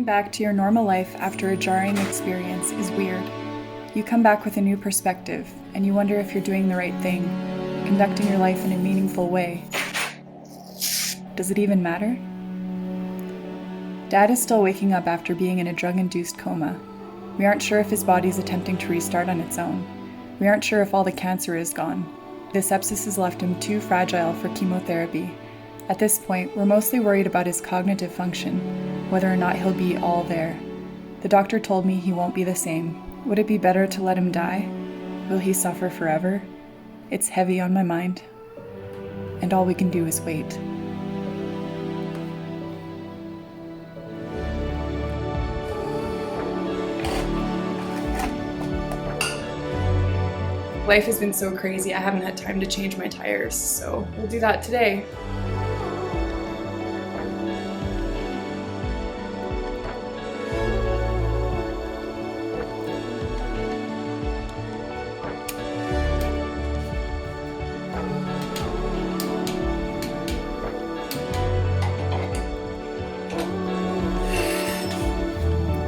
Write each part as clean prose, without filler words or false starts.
back to your normal life after a jarring experience is weird. You come back with a new perspective, and you wonder if you're doing the right thing, conducting your life in a meaningful way. Does it even matter? Dad is still waking up after being in a drug-induced coma. We aren't sure if his body's attempting to restart on its own. We aren't sure if all the cancer is gone. The sepsis has left him too fragile for chemotherapy. At this point, we're mostly worried about his cognitive function, whether or not he'll be all there. The doctor told me he won't be the same. Would it be better to let him die? Will he suffer forever? It's heavy on my mind. And all we can do is wait. Life has been so crazy, I haven't had time to change my tires, so we'll do that today.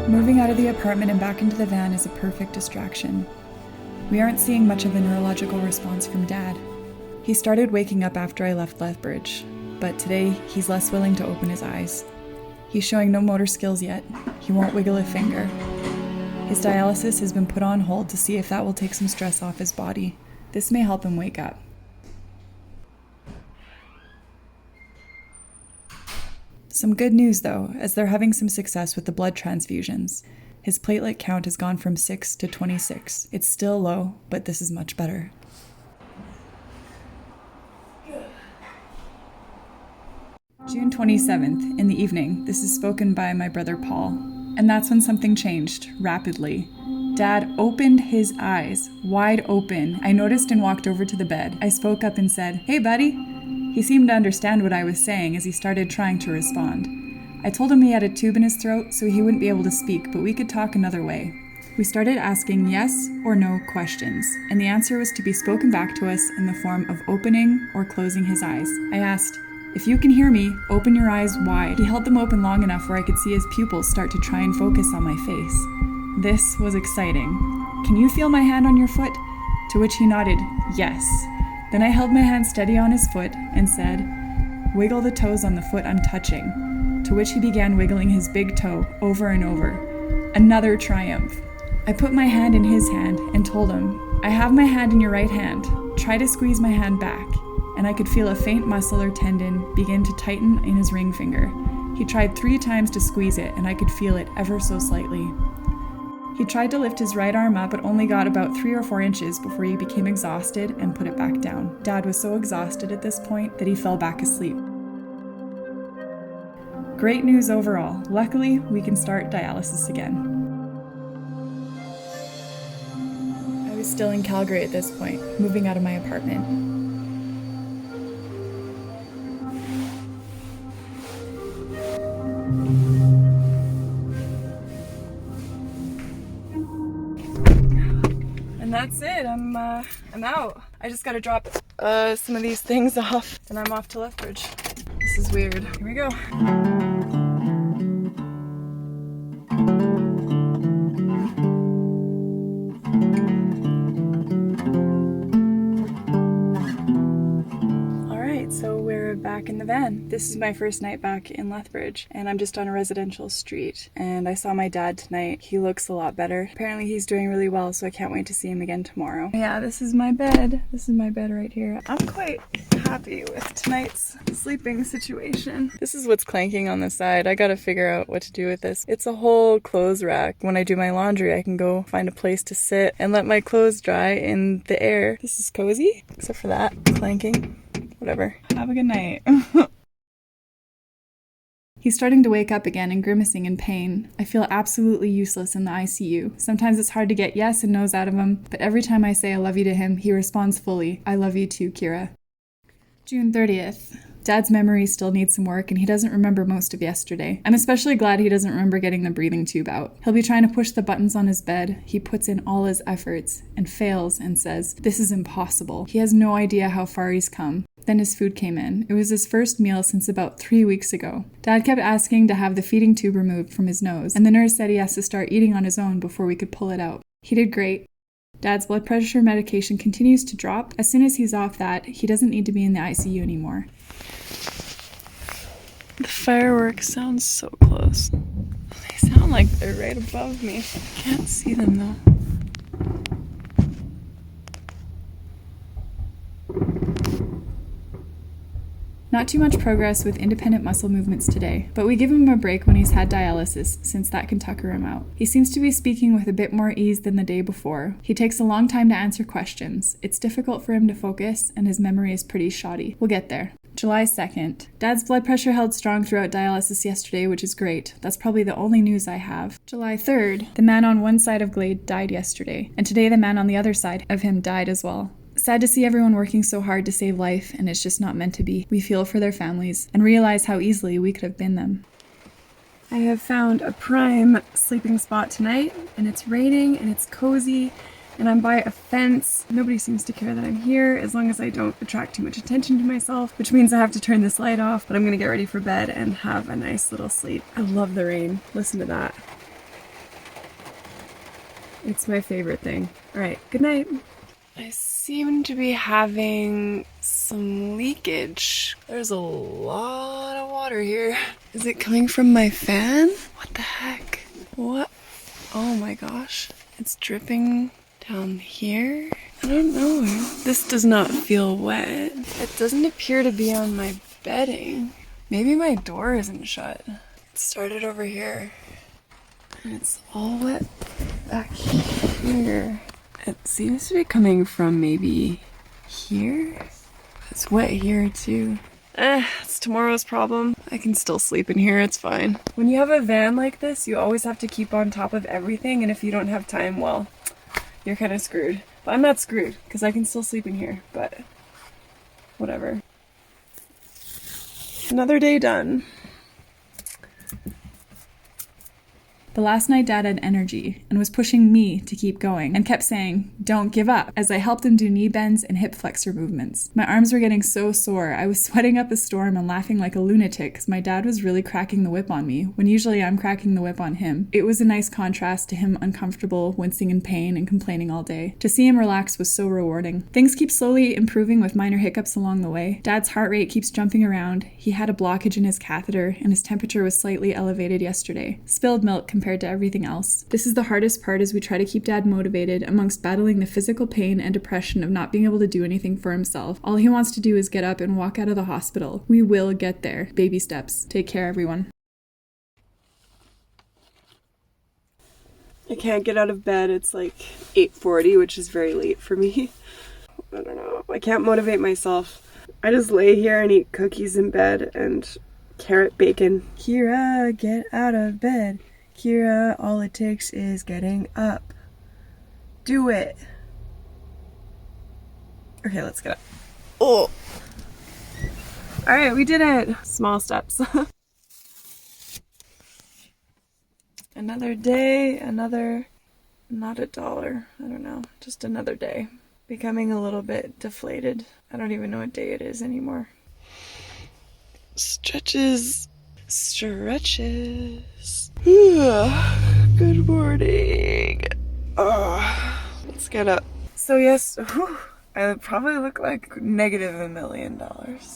Moving out of the apartment and back into the van is a perfect distraction. We aren't seeing much of a neurological response from Dad. He started waking up after I left Lethbridge, but today he's less willing to open his eyes. He's showing no motor skills yet. He won't wiggle a finger. His dialysis has been put on hold to see if that will take some stress off his body. This may help him wake up. Some good news though, as they're having some success with the blood transfusions. His platelet count has gone from 6 to 26. It's still low, but this is much better. June 27th, in the evening, this is spoken by my brother Paul. And that's when something changed, rapidly. Dad opened his eyes, wide open. I noticed and walked over to the bed. I spoke up and said, "Hey, buddy." He seemed to understand what I was saying as he started trying to respond. I told him he had a tube in his throat, so he wouldn't be able to speak, but we could talk another way. We started asking yes or no questions, and the answer was to be spoken back to us in the form of opening or closing his eyes. I asked, "If you can hear me, open your eyes wide." He held them open long enough where I could see his pupils start to try and focus on my face. This was exciting. "Can you feel my hand on your foot?" To which he nodded, "Yes." Then I held my hand steady on his foot and said, "Wiggle the toes on the foot I'm touching." To which he began wiggling his big toe over and over. Another triumph. I put my hand in his hand and told him, "I have my hand in your right hand. Try to squeeze my hand back." And I could feel a faint muscle or tendon begin to tighten in his ring finger. He tried 3 times to squeeze it, and I could feel it ever so slightly. He tried to lift his right arm up, but only got about 3 or 4 inches before he became exhausted and put it back down. Dad was so exhausted at this point that he fell back asleep. Great news overall. Luckily, we can start dialysis again. I was still in Calgary at this point, moving out of my apartment. And that's it. I'm out. I just gotta drop some of these things off, and I'm off to Lethbridge. This is weird. Here we go. So we're back in the van. This is my first night back in Lethbridge, and I'm just on a residential street. And I saw my dad tonight. He looks a lot better. Apparently he's doing really well, so I can't wait to see him again tomorrow. Yeah, this is my bed. This is my bed right here. I'm quite happy with tonight's sleeping situation. This is what's clanking on the side. I gotta figure out what to do with this. It's a whole clothes rack. When I do my laundry, I can go find a place to sit and let my clothes dry in the air. This is cozy, except for that clanking. Whatever. Have a good night. He's starting to wake up again and grimacing in pain. I feel absolutely useless in the ICU. Sometimes it's hard to get yes and no's out of him, but every time I say I love you to him, he responds fully, "I love you too, Kira." June 30th. Dad's memory still needs some work and he doesn't remember most of yesterday. I'm especially glad he doesn't remember getting the breathing tube out. He'll be trying to push the buttons on his bed. He puts in all his efforts and fails and says, "This is impossible." He has no idea how far he's come. Then his food came in. It was his first meal since about 3 weeks ago. Dad kept asking to have the feeding tube removed from his nose, and the nurse said he has to start eating on his own before we could pull it out. He did great. Dad's blood pressure medication continues to drop. As soon as he's off that, he doesn't need to be in the ICU anymore. The fireworks sound so close. They sound like they're right above me. I can't see them though. Not too much progress with independent muscle movements today, but we give him a break when he's had dialysis, since that can tucker him out. He seems to be speaking with a bit more ease than the day before. He takes a long time to answer questions. It's difficult for him to focus, and his memory is pretty shoddy. We'll get there. July 2nd. Dad's blood pressure held strong throughout dialysis yesterday, which is great. That's probably the only news I have. July 3rd. The man on one side of Glade died yesterday, and today the man on the other side of him died as well. Sad to see everyone working so hard to save life, and it's just not meant to be. We feel for their families and realize how easily we could have been them. I have found a prime sleeping spot tonight, and it's raining and it's cozy, and I'm by a fence. Nobody seems to care that I'm here as long as I don't attract too much attention to myself, which means I have to turn this light off, but I'm gonna get ready for bed and have a nice little sleep. I love the rain. Listen to that. It's my favorite thing. All right, good night. I seem to be having some leakage. There's a lot of water here. Is it coming from my fan? What the heck? What? Oh my gosh. It's dripping down here? I don't know. This does not feel wet. It doesn't appear to be on my bedding. Maybe my door isn't shut. It started over here. And it's all wet back here. It seems to be coming from maybe here. It's wet here too. It's tomorrow's problem. I can still sleep in here, it's fine. When you have a van like this, you always have to keep on top of everything, and if you don't have time, well, you're kind of screwed. But I'm not screwed, because I can still sleep in here, but whatever. Another day done. The last night Dad had energy and was pushing me to keep going and kept saying, "Don't give up," as I helped him do knee bends and hip flexor movements. My arms were getting so sore, I was sweating up a storm and laughing like a lunatic because my dad was really cracking the whip on me, when usually I'm cracking the whip on him. It was a nice contrast to him uncomfortable, wincing in pain, and complaining all day. To see him relax was so rewarding. Things keep slowly improving with minor hiccups along the way. Dad's heart rate keeps jumping around. He had a blockage in his catheter, and his temperature was slightly elevated yesterday. Spilled milk compared to everything else. This is the hardest part as we try to keep Dad motivated amongst battling the physical pain and depression of not being able to do anything for himself. All he wants to do is get up and walk out of the hospital. We will get there. Baby steps. Take care, everyone. I can't get out of bed. It's like 8:40, which is very late for me. I don't know. I can't motivate myself. I just lay here and eat cookies in bed and carrot bacon. Kira, get out of bed. Kira, all it takes is getting up. Do it. Okay, let's get up. Oh. All right, we did it. Small steps. Another day, not $1. I don't know, just another day. Becoming a little bit deflated. I don't even know what day it is anymore. Stretches. Good morning. Let's get up. So yes, I probably look like negative $1 million.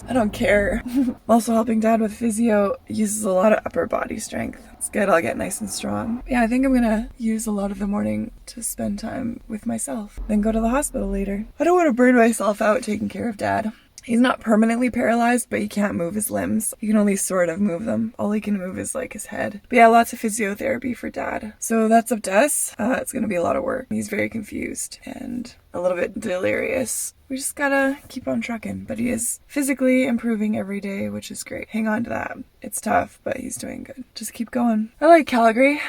I don't care. Also helping Dad with physio uses a lot of upper body strength. It's good, I'll get nice and strong. Yeah, I think I'm gonna use a lot of the morning to spend time with myself, then go to the hospital later. I don't want to burn myself out taking care of Dad. He's not permanently paralyzed, but he can't move his limbs. He can only sort of move them. All he can move is like his head. But yeah, lots of physiotherapy for Dad. So that's up to us. It's gonna be a lot of work. He's very confused and a little bit delirious. We just gotta keep on trucking. But he is physically improving every day, which is great. Hang on to that. It's tough, but he's doing good. Just keep going. I like Calgary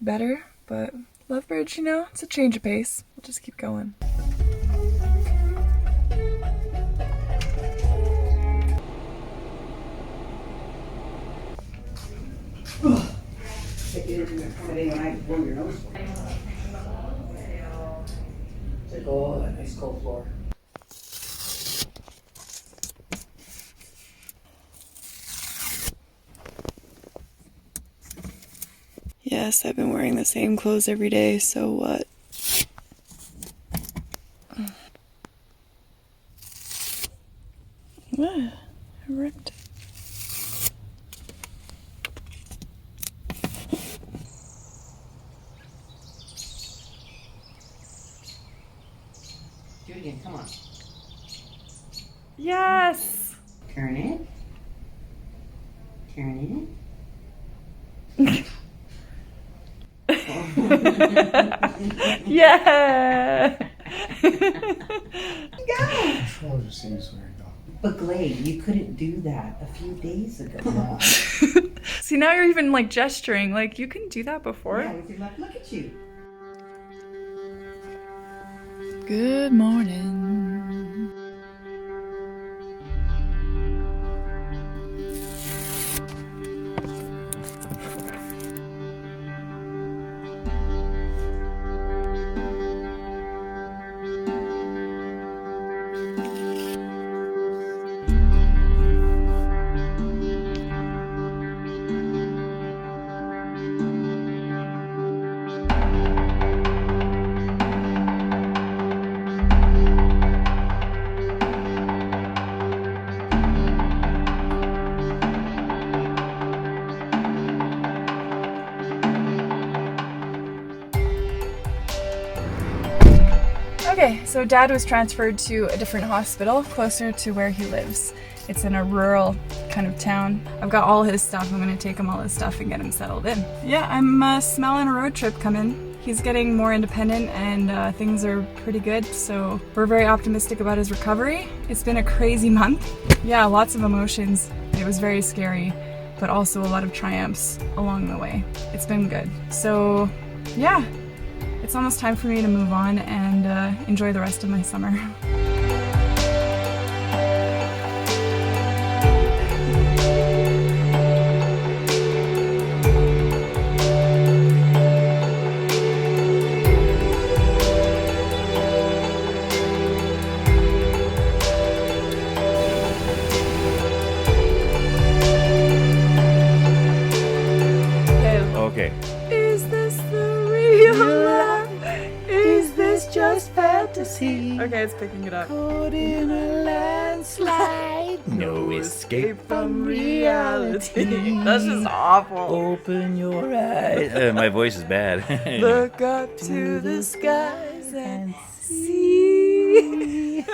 better, but Lovebridge, you know, it's a change of pace. We'll just keep going. Take all that nice cold floor. Yes, I've been wearing the same clothes every day, so what? What? I ripped it. Do it again, come on. Yes! Turn it. Turn it. Yeah! Control just seems weird though. But Glade, you couldn't do that a few days ago. See, now you're even like gesturing. Like, you couldn't do that before. Yeah, with your left, look at you. Good morning. Okay, so Dad was transferred to a different hospital closer to where he lives. It's in a rural kind of town. I've got all his stuff. I'm gonna take him all his stuff and get him settled in. Yeah, I'm smelling a road trip coming. He's getting more independent and things are pretty good, so we're very optimistic about his recovery. It's been a crazy month. Yeah, lots of emotions. It was very scary, but also a lot of triumphs along the way. It's been good. So, yeah. It's almost time for me to move on and enjoy the rest of my summer. Okay. Is this the real life? Is this just fantasy? Okay, it's picking it up. Caught in a landslide. No escape from reality. That's just awful. Open your eyes. My voice is bad. Look up to the skies and see.